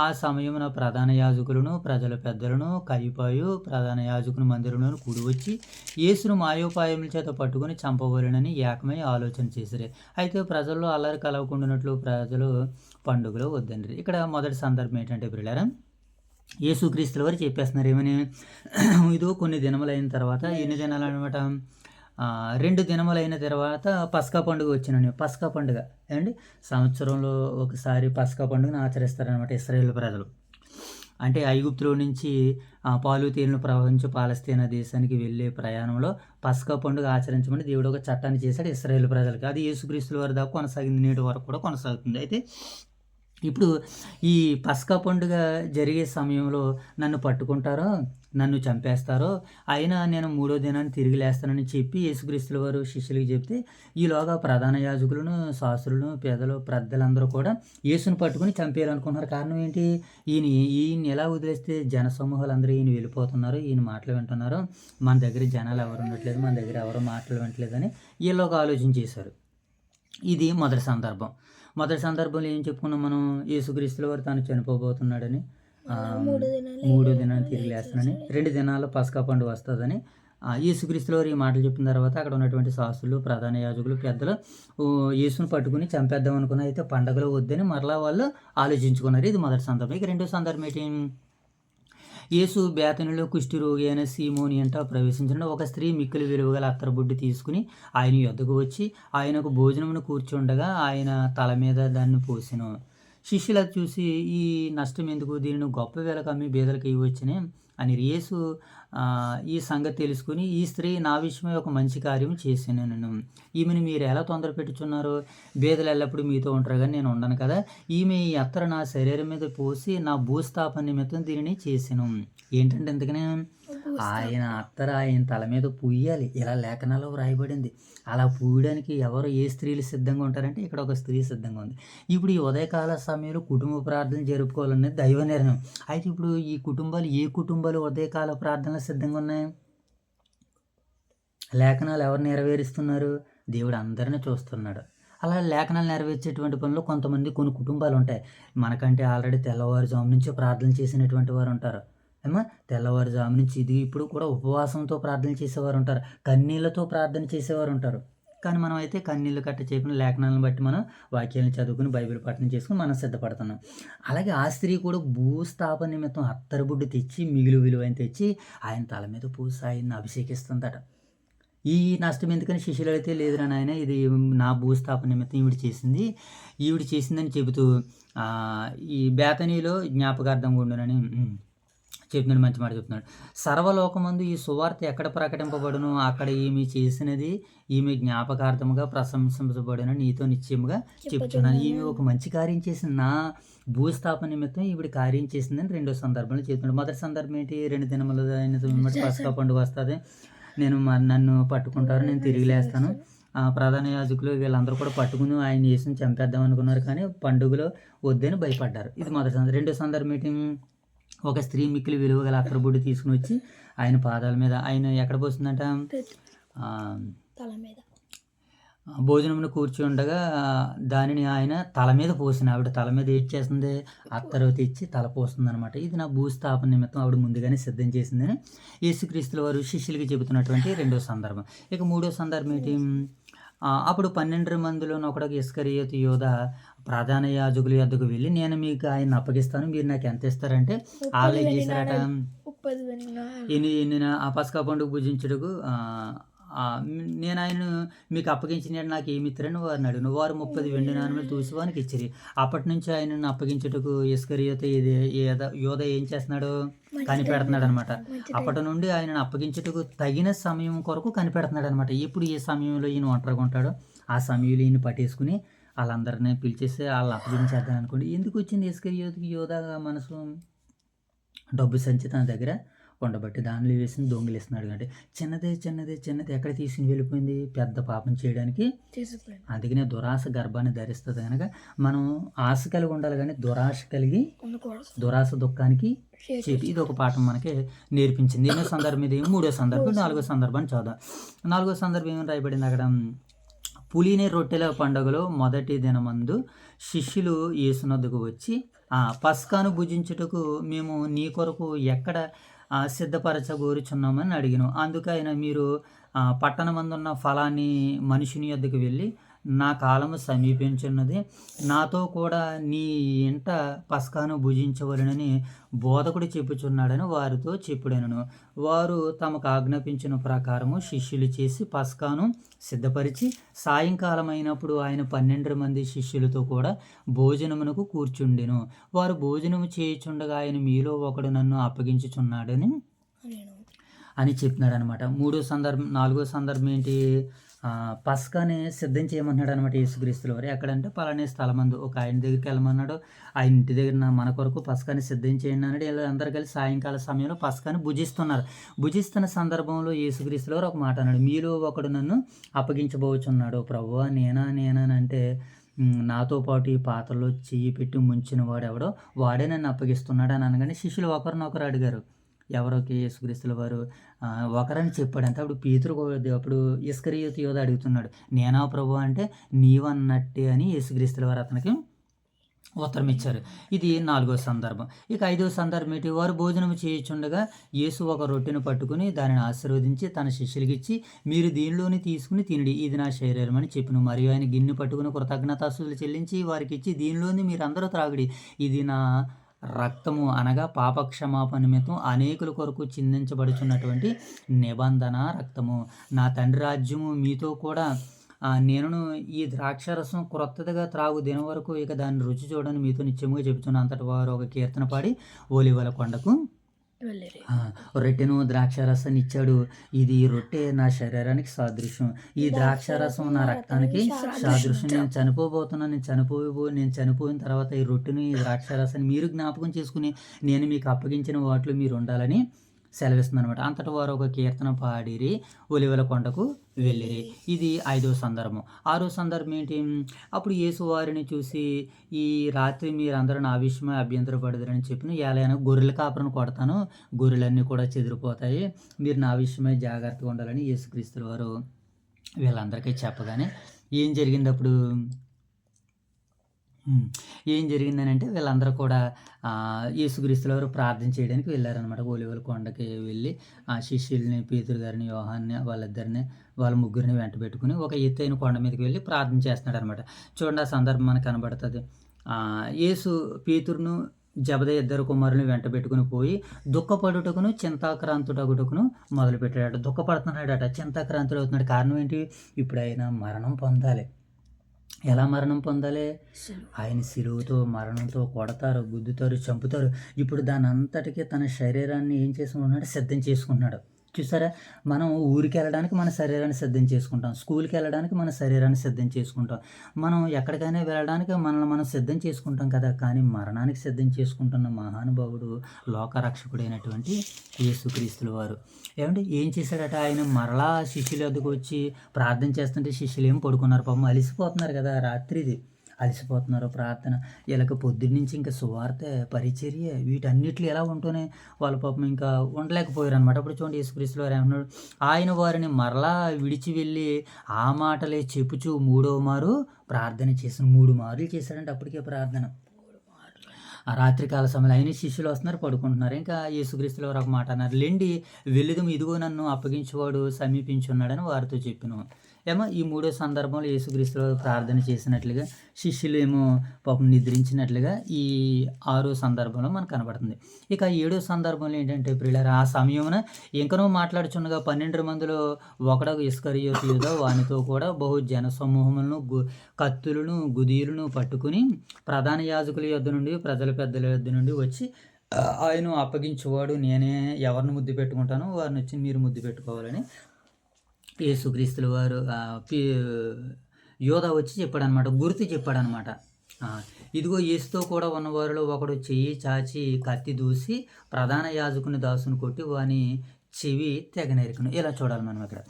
ఆ సమయమున ప్రధాన యాజకులను ప్రజల పెద్దలను కైపాయు ప్రధాన యాజకుని మందిరంలో కూడి వచ్చి యేసును మాయోపాయముల చేత పట్టుకుని చంపవలెనని ఏకమై ఆలోచన చేసిరే. అయితే ప్రజల్లో అల్లరి కలవకుండానట్లు ప్రజలు పండుగలో వద్దండి. ఇక్కడ మొదటి సందర్భం ఏంటంటే ప్రియులారా, యేసుక్రీస్తుల వారు చెప్పేస్తున్నారు ఏమని? ఇదో కొన్ని దినములైన తర్వాత, ఎన్ని దినాలు అనమాట? 2 దినములైన తర్వాత పస్కా పండుగ వచ్చినని. పస్కా పండుగ అండి, సంవత్సరంలో ఒకసారి పస్కా పండుగను ఆచరిస్తారనమాట ఇశ్రాయేలు ప్రజలు. అంటే ఐగుప్తులో నుంచి పాలు తేనెలు ప్రవహించి పాలస్తీనా దేశానికి వెళ్ళే ప్రయాణంలో పస్కా పండుగ ఆచరించమని దేవుడు ఒక చట్టాన్ని చేశాడు ఇశ్రాయేలు ప్రజలకి. అది యేసుక్రీస్తుల వారి దాకా కొనసాగింది, నేటి వరకు కూడా కొనసాగుతుంది. అయితే ఇప్పుడు ఈ పస్కా పండుగ జరిగే సమయంలో నన్ను పట్టుకుంటారో, నన్ను చంపేస్తారో, అయినా నేను 3వ దినాన్ని తిరిగి లేస్తానని చెప్పి యేసుక్రీస్తుల వారు శిష్యులకి చెప్తే, ఈలోగా ప్రధాన యాజకులను, శాస్త్రులను, పెద్దలందరూ కూడా యేసును పట్టుకుని చంపేయాలనుకుంటున్నారు. కారణం ఏంటి? ఈయన ఎలా వదిలేస్తే జనసమూహాలందరూ ఈయన వెళ్ళిపోతున్నారు, ఈయన మాటలు వింటున్నారు, మన దగ్గర జనాలు ఎవరు ఉండట్లేదు, మన దగ్గర ఎవరు మాటలు వింటలేదని వీళ్ళు ఒక ఆలోచన చేశారు. ఇది మొదటి సందర్భం. మొదటి సందర్భంలో ఏం చెప్పుకున్నాం మనం? యేసుక్రీస్తుల వారు తాను చనిపోబోతున్నాడని, 3వ దినాన్ని తిరిగి లేస్తానని, 2 దినాల్లో పస్కా పండుగ వస్తుందని యేసుక్రీస్తుల వారు ఈ మాటలు చెప్పిన తర్వాత అక్కడ ఉన్నటువంటి శాస్త్రులు, ప్రధాన యాజకులు, పెద్దలు యేసును పట్టుకుని చంపేద్దాం అనుకున్నారు. అయితే పండగలో వద్దని మరలా వాళ్ళు ఆలోచించుకున్నారు. ఇది మొదటి సందర్భం. ఇక రెండో సందర్భం ఏంటి? యేసు బేతనులో కుష్ఠరోగి అయిన సీమోని అంట ప్రవేశించిన ఒక స్త్రీ మిక్కిలి విలువగల అత్తరబుడ్డి తీసుకుని ఆయన యొద్దకు వచ్చి ఆయనకు భోజనమును కూర్చుండగా ఆయన తల మీద దాన్ని పోసెను. శిష్యులు అది చూసి, ఈ నష్టం ఎందుకు, దీనిని గొప్ప వేలకు అమ్మి బీదలకు ఇవ్వచ్చునే అని యేసు ఈ సంగతి తెలుసుకుని, ఈ స్త్రీ నా విషయమై ఒక మంచి కార్యం చేశాను, నేను ఈమెను మీరు ఎలా తొందర పెట్టుచున్నారు? బీదలు ఎల్లప్పుడూ మీతో ఉంటారు కానీ నేను ఉండను కదా. ఈమె ఈ అత్తర నా శరీరం మీద పోసి నా భూస్థాపన నిమిత్తం దీనిని చేశాను. ఏంటంటే ఎందుకనే ఆయన అత్తర ఆయన తల మీద పూయాలి, ఇలా లేఖనాల్లో వ్రాయబడింది. అలా పూయడానికి ఎవరు, ఏ స్త్రీలు సిద్ధంగా ఉంటారంటే ఇక్కడ ఒక స్త్రీ సిద్ధంగా ఉంది. ఇప్పుడు ఈ ఉదయకాల సమయంలో కుటుంబ ప్రార్థన జరుపుకోవాలనేది దైవ నిర్ణయం. అయితే ఇప్పుడు ఈ కుటుంబాలు, ఏ కుటుంబాలు ఉదయకాల ప్రార్థనలు సిద్ధంగా ఉన్నాయి? లేఖనాలు ఎవరు నెరవేరుస్తున్నారు? దేవుడు అందరినీ చూస్తున్నాడు. అలా లేఖనాలు నెరవేర్చేటువంటి పనులు కొన్ని కుటుంబాలు ఉంటాయి. మనకంటే ఆల్రెడీ తెల్లవారుజాము నుంచి ప్రార్థన చేసినటువంటి వారు ఉంటారు. తెల్లవారుజాము నుంచి ఇది ఇప్పుడు కూడా ఉపవాసంతో ప్రార్థన చేసేవారు ఉంటారు, కన్నీళ్లతో ప్రార్థన చేసేవారు ఉంటారు. కానీ మనం అయితే కన్నీళ్ళు కట్ట చేయకుండా లేఖనాలను బట్టి మనం వాక్యాలను చదువుకుని బైబిల్ పఠనం చేసుకుని మనం సిద్ధపడుతున్నాం. అలాగే ఆ స్త్రీ కూడా భూస్థాపన నిమిత్తం అత్తరబుడ్డు తెచ్చి, మిగులు విలువైన తెచ్చి ఆయన తల మీద పూసి ఆయన్ని అభిషేకిస్తుందట. ఈ నష్టం ఎందుకని శిష్యులు అయితే, లేదురా నాయన, ఇది నా భూస్థాపన నిమిత్తం ఈవిడ చేసిందని చెబుతూ ఈ బేతనీలో జ్ఞాపకార్థంగా ఉండునని చెప్తున్నాడు. మంచి మాట చెప్తున్నాడు. సర్వలోకమందు ఈ సువార్త ఎక్కడ ప్రకటింపబడును అక్కడ ఈమె చేసినది ఈమె జ్ఞాపకార్థముగా ప్రశంసించబడిన నీతో నిశ్చయముగా చెప్తున్నాను. ఈమె ఒక మంచి కార్యం చేసింది, నా భూస్థాపన నిమిత్తం ఈవిడ కార్యం చేసిందని రెండో సందర్భంలో చెప్తున్నాడు. మొదటి సందర్భం ఏంటి? 2 దినములు అయిన పస్కా పండుగ వస్తుంది, నన్ను పట్టుకుంటారు, నేను తిరిగి లేస్తాను, ప్రధాన యాజకులు వీళ్ళందరూ కూడా పట్టుకుని ఆయన యేసుని చంపేద్దాం అనుకున్నారు, కానీ పండుగలో వద్దని భయపడ్డారు. ఇది మొదటి సందర్భం. రెండో సందర్భం ఏంటి? ఒక స్త్రీ మిక్కిలి విలువ గల అత్తరుబుడ్డి తీసుకుని వచ్చి ఆయన పాదాల మీద, ఆయన ఎక్కడ పోసిందంట? తల మీద భోజనమును కూర్చి ఉండగా దానిని ఆయన తల మీద పోసిన, ఆవిడ తల మీద ఏం చేస్తుంది? అత్తరు తెచ్చి తల పోస్తుంది అనమాట. ఇది నా భూస్థాపన నిమిత్తం ఆవిడ ముందుగానే సిద్ధం చేసిందని యేసుక్రీస్తుల వారు శిష్యులకి చెబుతున్నటువంటి రెండో సందర్భం. ఇక మూడో సందర్భం ఏంటి? అప్పుడు 12 మందిలోని ఒకడు ఇస్కరియోతు యోధ ప్రధాన యాజకుల యొద్దకు వెళ్ళి, నేను మీకు ఆయన అప్పగిస్తాను, మీరు నాకు ఎంత ఇస్తారంటే వాళ్ళు ఏం చేశారట? 30 ఎన్ని ఆ పస్కా పండుగ పూజించుటకు నేను ఆయన మీకు అప్పగించిన నాకు ఏమి ఇస్తారని వారిని అడిగిన. వారు 30 వెండి నాణములు తూసివానికి ఇచ్చిరి. అప్పటి నుంచి ఆయనను అప్పగించుటకు ఇస్కరియోతు యోధ ఏం చేస్తున్నాడు? కనిపెడుతున్నాడు అనమాట. అప్పటి నుండి ఆయనను అప్పగించుటకు తగిన సమయం కొరకు కనిపెడుతున్నాడు అనమాట. ఎప్పుడు ఏ సమయంలో ఈయన ఒంటరిగా ఉంటాడో ఆ సమయంలో ఈయన పట్టేసుకుని వాళ్ళందరినీ పిలిచేసి వాళ్ళని అప్పగించేద్దాం అనుకోండి. ఎందుకు వచ్చింది ఇస్కరియోతుకి యోధ మనసు? డబ్బు సంచి తన దగ్గర ఉండబట్టి దానిలో వేసి దొంగిలిస్తున్నాడు. అంటే చిన్నదే చిన్నదే చిన్నది ఎక్కడ తీసుకుని వెళ్ళిపోయింది? పెద్ద పాపం చేయడానికి. అందుకనే దురాశ గర్భాన్ని ధరిస్తుంది. కనుక మనం ఆశ కలిగి ఉండాలి, కానీ దురాశ కలిగి దురాశ దుఃఖానికి చేతి. ఇది ఒక పాఠం మనకి నేర్పించింది. ఎన్నో సందర్భం ఇది? మూడో సందర్భం. నాలుగో సందర్భాన్ని చదువుదాం. నాలుగో సందర్భం ఏమని రాయబడింది అక్కడ? పులినే రొట్టెల పండుగలో మొదటి దినమందు శిష్యులు యేసునొద్దకు వచ్చి, పస్కాను భుజించుటకు మేము నీ కొరకు ఎక్కడ సిద్ధపరచగోరుచున్నామని అడిగాను. అందుకు ఆయన, మీరు పట్టణమందున్న ఫలాన్ని మనుషుని యొద్దకు వెళ్ళి, నా కాలము సమీపించున్నది, నాతో కూడా నీ ఇంట పస్కాను భుజించవలెనని బోధకుడు చెప్పుచున్నాడని వారితో చెప్పుడెనను. వారు తమకు ఆజ్ఞాపించిన ప్రకారము శిష్యులు చేసి పస్కాను సిద్ధపరిచి సాయంకాలం అయినప్పుడు ఆయన 12 మంది శిష్యులతో కూడా భోజనమునకు కూర్చుండెను. వారు భోజనము చేయుచుండగా ఆయన, మీలో ఒకడు నన్ను అప్పగించుచున్నాడని అని చెప్పినాడు అనమాట. నాలుగో సందర్భం ఏంటి? పస్కాని సిద్ధం చేయమన్నాడు అనమాట యేసుక్రీస్తుల వారు. ఎక్కడంటే పలానే స్థలమందు ఒక ఆయన దగ్గరికి వెళ్ళమన్నాడు. ఆయన ఇంటి దగ్గర మన కొరకు పస్కాని సిద్ధం చేయండి అన్నాడు. ఇలా అందరు కలిసి సాయంకాల సమయంలో పస్కాని భుజిస్తున్నారు. భుజిస్తున్న సందర్భంలో యేసుక్రీస్తుల వారు ఒక మాట అన్నాడు, మీలో ఒకడు నన్ను అప్పగించబోచున్నాడు. ప్రభువా నేనంటే నాతో పాటు ఈ పాత్రలో చెయ్యి పెట్టి ముంచిన వాడెవడో వాడే నన్ను అప్పగిస్తున్నాడు అని అనగానే శిష్యులు ఒకరినొకరు అడిగారు, ఎవరికి? యేసుక్రీస్తుల వారు ఒకరని చెప్పాడంటే అప్పుడు పేతురు అప్పుడు ఇస్కరియోతు యోధ అడుగుతున్నాడు, నేనా ప్రభు అంటే నీవన్నట్టే అని యేసుక్రీస్తుల వారు అతనికి ఉత్తరం ఇచ్చారు. ఇది నాలుగో సందర్భం. ఇక ఐదో సందర్భం ఏంటి? వారు భోజనం చేయుచుండగా యేసు ఒక రొట్టెను పట్టుకుని దానిని ఆశీర్వదించి తన శిష్యులకి ఇచ్చి, మీరు దీనిలోని తీసుకుని తినడి, ఇది నా శరీరం అని చెప్పిన. మరియు ఆయన గిన్నె పట్టుకుని కృతజ్ఞతాస్తుతులు చెల్లించి వారికి ఇచ్చి, దీనిలోని మీరందరూ త్రాగుడి, ఇది నా రక్తము, అనగా పాపక్షమాపణ నిమిత్తం అనేకుల కొరకు చిందించబడుచున్నటువంటి నిబంధన రక్తము. నా తండ్రి రాజ్యము మీతో కూడా నేను ఈ ద్రాక్షరసం క్రొత్తదిగా త్రాగు దినం వరకు ఇక దాన్ని రుచి చూడని మీతో నిత్యముగా చెబుతున్నాను. అంతటి వారు ఒక కీర్తన పాడి ఒలీవల కొండకు రొట్టెను ద్రాక్షారసాన్ని ఇచ్చాడు. ఇది రొట్టె నా శరీరానికి సాదృశ్యం, ఈ ద్రాక్షారసం నా రక్తానికి సాదృశ్యం. నేను చనిపోబోతున్నాను, నేను చనిపోయిన తర్వాత ఈ రొట్టెను ఈ ద్రాక్షారసాన్ని మీరు జ్ఞాపకం చేసుకుని నేను మీకు అప్పగించిన వాటిలో మీరు ఉండాలని సెలవిస్తుంది అనమాట. అంతటి వారు ఒక కీర్తన పాడిరి, ఒలివల కొండకు వెళ్ళిరి. ఇది ఐదో సందర్భం. ఆరో సందర్భం ఏంటి? అప్పుడు యేసు వారిని చూసి, ఈ రాత్రి మీరందరూ నా విషయమై అభ్యంతరపడదని చెప్పిన, ఏలైనా గొర్రెల కాపరిని కొడతాను, గొర్రెలన్నీ కూడా చెదిరిపోతాయి, మీరు నా విషయమై జాగ్రత్తగా ఉండాలని యేసుక్రీస్తుల వారు వీళ్ళందరికీ చెప్పగానే ఏం జరిగింది? అప్పుడు ఏం జరిగిందని అంటే వీళ్ళందరూ కూడా యేసుక్రీస్తుల వారు ప్రార్థన చేయడానికి వెళ్ళారనమాట. ఒలీవల కొండకి వెళ్ళి ఆ శిష్యుల్ని, పేతురు గారిని, యోహాన్ని, వాళ్ళ ముగ్గురిని వెంట పెట్టుకుని ఒక ఎత్తైన కొండ మీదకి వెళ్ళి ప్రార్థన చేస్తున్నాడు అనమాట. చూడండి, ఆ సందర్భం మనకు కనబడుతుంది. యేసు పేతురును జబదయి 2 కుమారులను వెంట పెట్టుకుని పోయి దుఃఖపడుటకును చింతాక్రాంతుడగుటకును మొదలుపెట్టాడట. దుఃఖపడుతున్నాడట, చింతాక్రాంతుడు అవుతున్నాడు. కారణం ఏంటి? ఇప్పుడు ఆయన మరణం పొందాలి. ఎలా మరణం పొందాలి? ఆయన శిలువతో మరణంతో కొడతారు, గుద్దుతారు, చంపుతారు. ఇప్పుడు దాని అంతటికీ తన శరీరాన్ని ఏం చేసుకుంటున్నాడు? సిద్ధం చేసుకుంటున్నాడు. చూసారా? మనం ఊరికి వెళ్ళడానికి మన శరీరాన్ని సిద్ధం చేసుకుంటాం. స్కూల్‌కి వెళ్ళడానికి మన శరీరాన్ని సిద్ధం చేసుకుంటాం. మనం ఎక్కడికైనా వెళ్ళడానికి మనల్ని మనం సిద్ధం చేసుకుంటాం కదా! కానీ మరణానికి సిద్ధం చేసుకుంటున్న మహానుభావుడు లోకరక్షకుడైనటువంటి యేసుక్రీస్తుల వారు. ఏవండీ ఏం చేశాడట ఆయన మరలా శిష్యుల వద్దకు వచ్చి ప్రార్థన చేస్తుంటే శిష్యులేమో పడుకున్నారు. పాపం అలిసిపోతున్నారు కదా! రాత్రిది. అలసిపోతున్నారు ప్రార్థన. ఈళ్ళకి పొద్దున్నుంచి ఇంక సువార్త, పరిచర్య వీటన్నిటిలో ఎలా ఉంటూనే వాళ్ళు పాపం ఇంకా ఉండలేకపోయారనమాట. అప్పుడు చూడండి యేసుక్రీస్తుల వారు ఏమన్నాడు, ఆయన వారిని మరలా విడిచి వెళ్ళి ఆ మాటలే చెప్పుచూ మూడవ మారు ప్రార్థన చేశాను. 3 మార్లు చేశాడంట అప్పటికే ప్రార్థన. ఆ రాత్రికాల సమయంలో ఆయన శిష్యులు వస్తున్నారు, పడుకుంటున్నారు. ఇంకా యేసుక్రీస్తుల వారు ఒక మాట అన్నారు, లెండి వెళ్ళుదుము, ఇదిగో నన్ను అప్పగించేవాడు సమీపించున్నాడని వారితో చెప్పెను. ఏమో ఈ మూడో సందర్భంలో యేసుక్రీస్తుల వారు ప్రార్థన చేసినట్లుగా శిష్యులు ఏమో పాపం నిద్రించినట్లుగా ఈ 6వ సందర్భంలో మనకు కనబడుతుంది. ఇక 7వ సందర్భంలో ఏంటంటే ప్రియులారా, ఆ సమయమున ఇంకనూ మాట్లాడుచుండగా 12 మందిలో ఒకడగు ఇస్కరియోతు యూదా వానితో కూడా బహు జనసమూహములను కత్తులను గుదీలను పట్టుకుని ప్రధాన యాజకుల యొద్ద నుండి ప్రజల పెద్దల యొద్ద నుండి వచ్చి ఆయన అప్పగించేవాడు నేనే, ఎవరిని ముద్దు పెట్టుకుంటానో వారిని వచ్చి మీరు ముద్దు పెట్టుకోవాలని యేసుక్రీస్తుల వారు యోధా వచ్చి చెప్పాడనమాట, గుర్తు చెప్పాడనమాట. ఇదిగో యేసుతో కూడా ఉన్నవారిలో ఒకడు చెయ్యి చాచి కత్తి దూసి ప్రధాన యాజకుని దాసుని కొట్టి వాని చెవి తెగ నరికను. ఇలా చూడాలి మనం ఇక్కడ.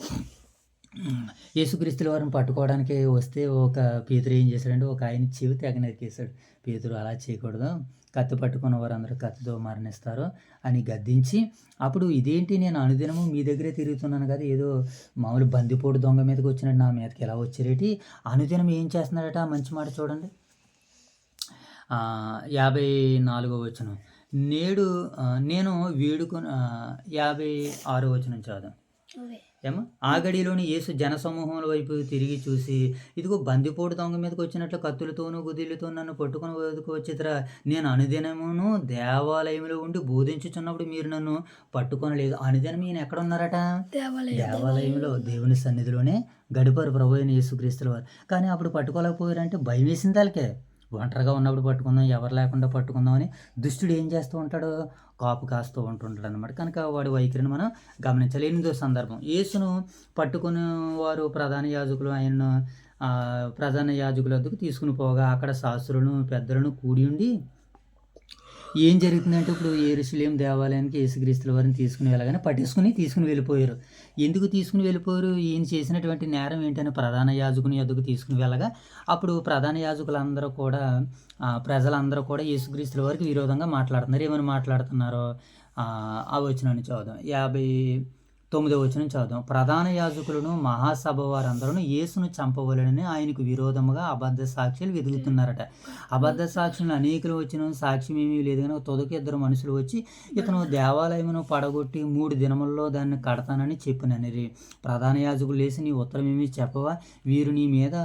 యేసుక్రీస్తుల వారిని పట్టుకోవడానికి వస్తే ఒక పేతురు ఏం చేశాడంటే ఒక ఆయన చెవి తెగ నరికేశాడు. పేతురు అలా చేయకూడదు, కత్తి పట్టుకున్న వారందరూ కత్తితో మరణిస్తారు అని గద్దించి, అప్పుడు ఇదేంటి నేను అనుదినము మీ దగ్గరే తిరుగుతున్నాను కదా, ఏదో మామూలు బందిపోటు దొంగ మీదకి వచ్చినట్టు నా మీదకి ఎలా వచ్చారేటి, అనుదినం ఏం చేస్తున్నాడట, మంచి మాట చూడండి. 54వ వచనం, నేడు నేను వేడుకొని 56వ వచనం చదువు. ఏమో ఆ గడిలోని యేసు జనసమూహముల వైపు తిరిగి చూసి, ఇదిగో బందిపోటు దొంగ మీదకి వచ్చినట్లు కత్తులతోనూ గుదిళ్ళతో నన్ను పట్టుకుని వద్దకు వచ్చితరా, నేను అనుదినమును దేవాలయంలో ఉండి బోధించుచున్నప్పుడు మీరు నన్ను పట్టుకొనలేదు. అనుదినం ఈయన ఎక్కడ ఉన్నారట, దేవాలయంలో దేవుని సన్నిధిలోనే గడిపారు ప్రభు అయిన యేసుక్రీస్తుల వారు. కానీ అప్పుడు పట్టుకోలేకపోయారంటే భయం వేసింది వాళ్ళకే. ఒంటరిగా ఉన్నప్పుడు పట్టుకుందాం, ఎవరు లేకుండా పట్టుకుందాం అని దుష్టుడు ఏం చేస్తూ ఉంటాడు, కాపు కాస్తూ ఉంటుంటాడు అనమాట. కనుక వాడి వైఖరిని మనం గమనించాలి. 8వ సందర్భం, యేసును పట్టుకుని వారు ప్రధాన యాజకులు ఆయనను ప్రధాన యాజకుల వద్దకు తీసుకుని పోగా అక్కడ శాస్త్రులను పెద్దలను కూడి ఉండి, ఏం జరుగుతుందంటే ఇప్పుడు యెరూషలేము దేవాలయానికి యేసుక్రీస్తుల వారిని తీసుకుని వెళ్ళగానే తీసుకుని వెళ్ళిపోయారు. ఎందుకు తీసుకుని వెళ్ళిపోయారు, ఈయన చేసినటువంటి నేరం ఏంటని ప్రధాన యాజకుని యొద్దకు తీసుకుని వెళ్ళగా అప్పుడు ప్రధాన యాజకులందరూ కూడా ప్రజలందరూ కూడా యేసుక్రీస్తుల వారికి విరోధంగా మాట్లాడుతున్నారు. ఏమని మాట్లాడుతున్నారో ఆ వచనాన్ని చదువుదాం. 59వ వచనం చదువుదాం. ప్రధాన యాజకులను మహాసభ వారందరూ యేసును చంపవలెనని ఆయనకు విరోధముగా అబద్ధ సాక్ష్యాలు వెతుకుతున్నారట. అబద్ధ సాక్షులను అనేకులు వచ్చిన సాక్ష్యం ఏమీ లేదు, కానీ తొదకి 2 మనుషులు వచ్చి ఇతను దేవాలయమును పడగొట్టి 3 దినముల్లో దాన్ని కడతానని చెప్పినని. ప్రధాన యాజకులు లేచి, నీ ఉత్తరం ఏమీ చెప్పవా, వీరు నీ మీద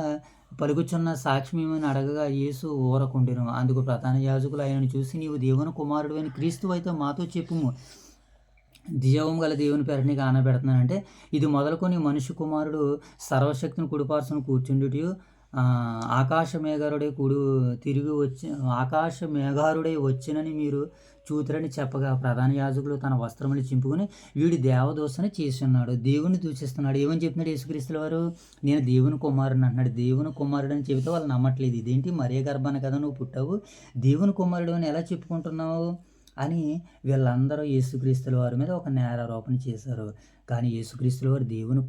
పలుకుచున్న సాక్ష్యం ఏమని అడగగా యేసు ఊరకుండెను. అందుకు ప్రధాన యాజకులు ఆయనను చూసి, నీవు దేవుని కుమారుడు అని క్రీస్తు అయితే మాతో చెప్పుము, జీవం గల దేవుని పేర నీకు ఆనబెడుతున్నానంటే, ఇది మొదలుకొని మనుష్య కుమారుడు సర్వశక్తిని కుడిపార్శ్వన కూర్చుండుటయు ఆకాశ మేఘారుడై వచ్చినని మీరు చూతురని చెప్పగా ప్రధాన యాజకులు తన వస్త్రములు చింపుకొని, వీడు దేవదూషణ చేసి ఉన్నాడు, దేవుని దూషిస్తున్నాడు. ఏమని చెప్తున్నాడు యేసుక్రీస్తుల వారు, నేను దేవుని కుమారుడు అంటున్నాడు. దేవుని కుమారుడు అని చెబితే వాళ్ళు నమ్మట్లేదు. ఇదేంటి మరే గర్భాన కదా నువ్వు పుట్టావు, దేవుని కుమారుడు అని ఎలా చెప్పుకుంటున్నావు అని వీళ్ళందరూ యేసుక్రీస్తుల వారి మీద ఒక నేరారోపణ చేశారు. కానీ యేసుక్రీస్తుల వారు దేవుని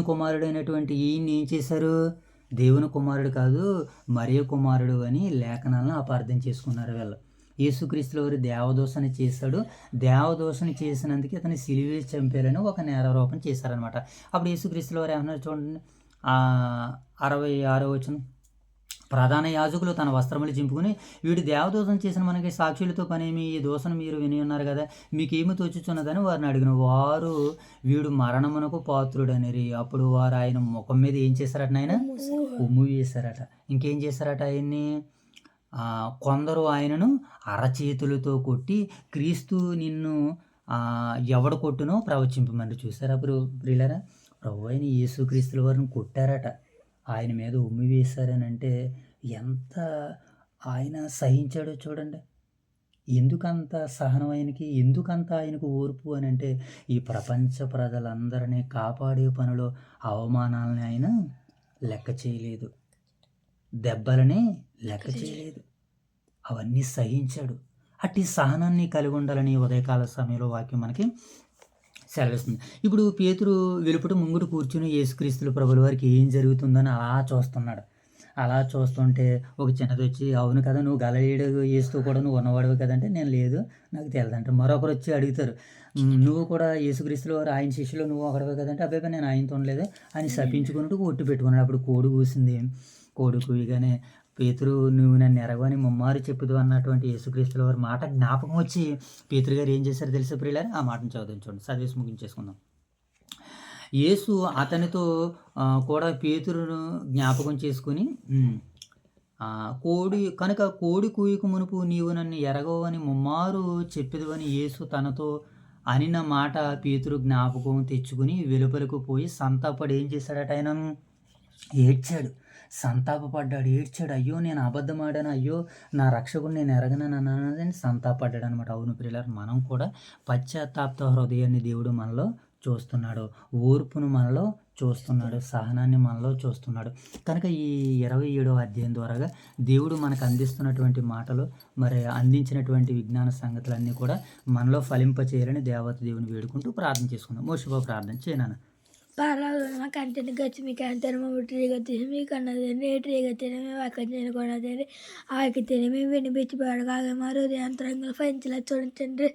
కుమారుడు అయినటువంటి ఈయన్ని ఏం చేశారు, దేవుని కుమారుడు కాదు మరియ కుమారుడు అని లేఖనాలను అపార్థం చేసుకున్నారు వీళ్ళు. యేసుక్రీస్తుల వారు దేవదూషణ చేశాడు, దేవదూషణ చేసినందుకు ఇతను సిలువ చంపారని ఒక నేరారోపణ చేశారనమాట. అప్పుడు యేసుక్రీస్తుల వారు ఏమన్నారు చూడండి, 66వ వచనం, ప్రధాన యాజకులు తన వస్త్రములు చింపుకుని, వీడు దేవదూషణ చేసిన మనకి సాక్షులతో పనేమి, ఈ దూషణ మీరు విని ఉన్నారు కదా, మీకేమి తోచుచున్నదని వారిని అడిగిన. వారు వీడు మరణమునకు పాత్రుడనిరి. అప్పుడు వారు ఆయన ముఖం మీద ఏం చేశారట, ఆయన ఉమ్ము వేశారట. ఇంకేం చేశారట, ఆయన్ని కొందరు ఆయనను అరచేతులతో కొట్టి, క్రీస్తు నిన్ను ఎవడు కొట్టునో ప్రవచింపమని. చూసారా అప్పుడు ప్రియులారా, ప్రభు అయిన యేసుక్రీస్తుల వారిని కొట్టారట, ఆయన మీద ఉమ్మి వేశారని అంటే ఎంత ఆయన సహించాడో చూడండి. ఎందుకంత సహనం ఆయనకి? ఎందుకంత ఆయనకు ఓర్పు అనంటే, ఈ ప్రపంచ ప్రజలందరినీ కాపాడే పనిలో అవమానాలని ఆయన లెక్క చేయలేదు. దెబ్బలని లెక్క చేయలేదు. అవన్నీ సహించాడు. అట్టి సహనాన్ని కలిగి ఉండాలని ఉదయకాల సమయంలో వాక్యం మనకి సెలవిస్తుంది. ఇప్పుడు పేతురు వెలుపట ముంగుడు కూర్చొని యేసుక్రీస్తుల ప్రభుల వారికి ఏం జరుగుతుందని అలా చూస్తున్నాడు. అలా చూస్తుంటే ఒక చిన్నదొచ్చి, అవును కదా, నువ్వు గలిలయుడు యేసుతో కూడా నువ్వు ఉన్నవాడివి కదంటే, నేను లేదు, నాకు తెలదంటే. మరొకరు వచ్చి అడుగుతారు, నువ్వు కూడా యేసుక్రీస్తుల వారు ఆయన శిష్యులు నువ్వు ఒకడివే కదంటే, అబ్బాయి నేను ఆయనతో ఉండలేదు అని శపించుకున్నట్టు ఒట్టు పెట్టుకున్నాడు. అప్పుడు కోడి కూసింది. కోడి కూయగానే పేతురు, నువ్వు నన్ను ఎరగవని ముమ్మారు చెప్పుదు అన్నటువంటి యేసుక్రీస్తుల వారి మాట జ్ఞాపకం వచ్చి పేతురు గారు ఏం చేశారు తెలుసా ప్రియులారా? ఆ మాటను చదువుదాం, చూడండి, చదివేసి ముగించేసుకుందాం. యేసు అతనితో కూడా పేతురును జ్ఞాపకం చేసుకుని, కోడి కూయక మునుపు నీవు నన్ను ఎరగవని ముమ్మారు చెప్పెదవని యేసు తనతో అనిన మాట పేతురు జ్ఞాపకం తెచ్చుకుని వెలుపలకు పోయి సంతాపడి ఏం చేశాడట? ఆయన ఏడ్చాడు, సంతాపడ్డాడు, ఏడ్చాడు. అయ్యో నేను అబద్ధం ఆడాను, అయ్యో నా రక్షకుడు నేను ఎరగనని అన్నదని సంతాపడ్డాడు అనమాట. అవును ప్రియులారా, మనం కూడా పశ్చాత్తాప హృదయాన్ని దేవుడు మనలో చూస్తున్నాడు, ఓర్పును మనలో చూస్తున్నాడు, సహనాన్ని మనలో చూస్తున్నాడు. కనుక ఈ 27వ అధ్యాయం ద్వారాగా దేవుడు మనకు అందిస్తున్నటువంటి మాటలు, మరి అందించినటువంటి విజ్ఞాన సంగతులన్నీ కూడా మనలో ఫలింపచేయాలని దేవత దేవుని వేడుకుంటూ ప్రార్థన చేసుకుందాం. మోషుభ ప్రార్థన చేయనాన్న. పారాలు కంటెంట్ గచ్చి మీకు అంటారు మా ట్రీ గచ్చి మీకు అన్నది ట్రీ గచ్చిన మేము అక్కడ చేయకూడదు ఆకితేనే మేము వినిపించి పడగాలి మా హృదయాంతరంగా ఫంచలా చూడండి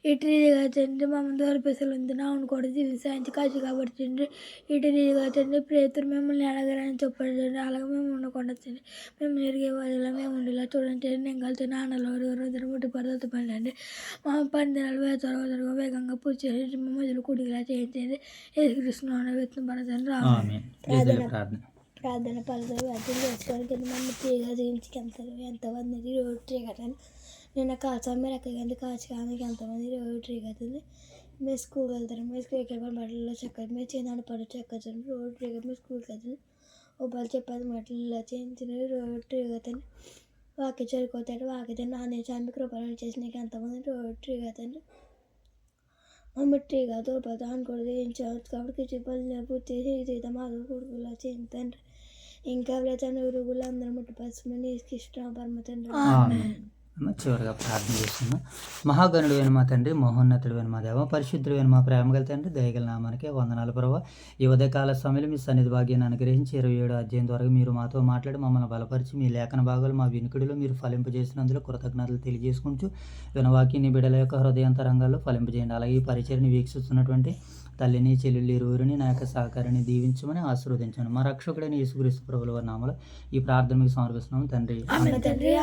ఈ ట్రీ కాచండి మమ్మల్ని దొరిపేసలు ఉంది నావును కూడా జీవించి కాచి కాబట్టి ఈ ట్రీ కాచండి ప్రేతులు మిమ్మల్ని అడగరని చెప్పండి, అలాగే మేము ఉండకుండా మేము ఎరిగే వాళ్ళలో మేము ఉండేలా చూడండి. నేను కలిసి నాన్నలో రోజున ముట్టి పద్ధతి పండండి మా పందిరాలు వేతరుగా వేగంగా పూర్తి చేసి మొదలు కుడిలా చేయించండి. యేసుకృష్ణ విత్తనం పడతాను ప్రార్థన పలసలు అర్థం చేసుకోవడానికి మమ్మల్ని తీగా జీవించుకెళ్తారు. ఎంతమంది రోడ్ ట్రీ కట్టాలి నేను కాచా మీరు ఎక్కడికి కాచి కానీ ఎంతమంది రోడ్ ట్రీ కట్టింది. మీరు స్కూల్కి వెళ్తారు, మీరు స్కూల్కి వెళ్ళిన బట్టల్లో చక్కగా మీరు చిన్న పడు చక్కగా రోడ్ ట్రీ మీరు స్కూల్కి వెళ్తారు. ఒకళ్ళు చెప్పాలి మటల్లో చేయించిన రోడ్ ట్రీ కట్టండి వాకి చదువుకోతాడు వాకితే నాన్న చామి కృపణ చేసి నీకు ఎంతమంది రోడ్ ట్రీ కట్టండి మమ్మీ ట్రీ కాదు దొరకదు అనుకోవద్దు ఏం చేయవచ్చు కాబట్టి చెప్పాలి పూర్తి చేద్దాం మాధవ కొడుకులా చేయండి. ఇంకా ఎవరైతే నురుగులు అందరూ ముట్టిపరచుకుని ఇష్టం పరమతండ్రి. చివరిగా ప్రార్థన చేస్తున్నాం. మహాగణుడైన మా తండ్రి, మహోన్నతుడైన మా దేవ, పరిశుద్ధుడైన మా ప్రేమగల తండ్రి, దయగల నామానికి వందనాలు ప్రభావ. ఈ ఉదయకాల సమయంలో మీ సన్నిధి భాగ్యాన్ని అనుగ్రహించి 27వ అధ్యాయం ద్వారా మీరు మాతో మాట్లాడి మమ్మల్ని బలపరిచి మీ లేఖన భాగాలు మా వినికిడిలో మీరు ఫలింపజేసినందులో కృతజ్ఞతలు తెలియజేసుకుంటూ వినవాక్యాన్ని బిడ్డల యొక్క హృదయాంతరంగాల్లో ఫలింపజేయండి. అలాగే ఈ పరిచయని వీక్షిస్తున్నటువంటి తల్లిని చెల్లెళ్ళు ఇరువురిని నా యొక్క సహకారాన్ని దీవించమని ఆశీర్వదించండి. మా రక్షకుడైన యేసుక్రీస్తు ప్రభువుల వారి నామములో ఈ ప్రార్థన మీకు సమర్పిస్తున్నాము తండ్రి.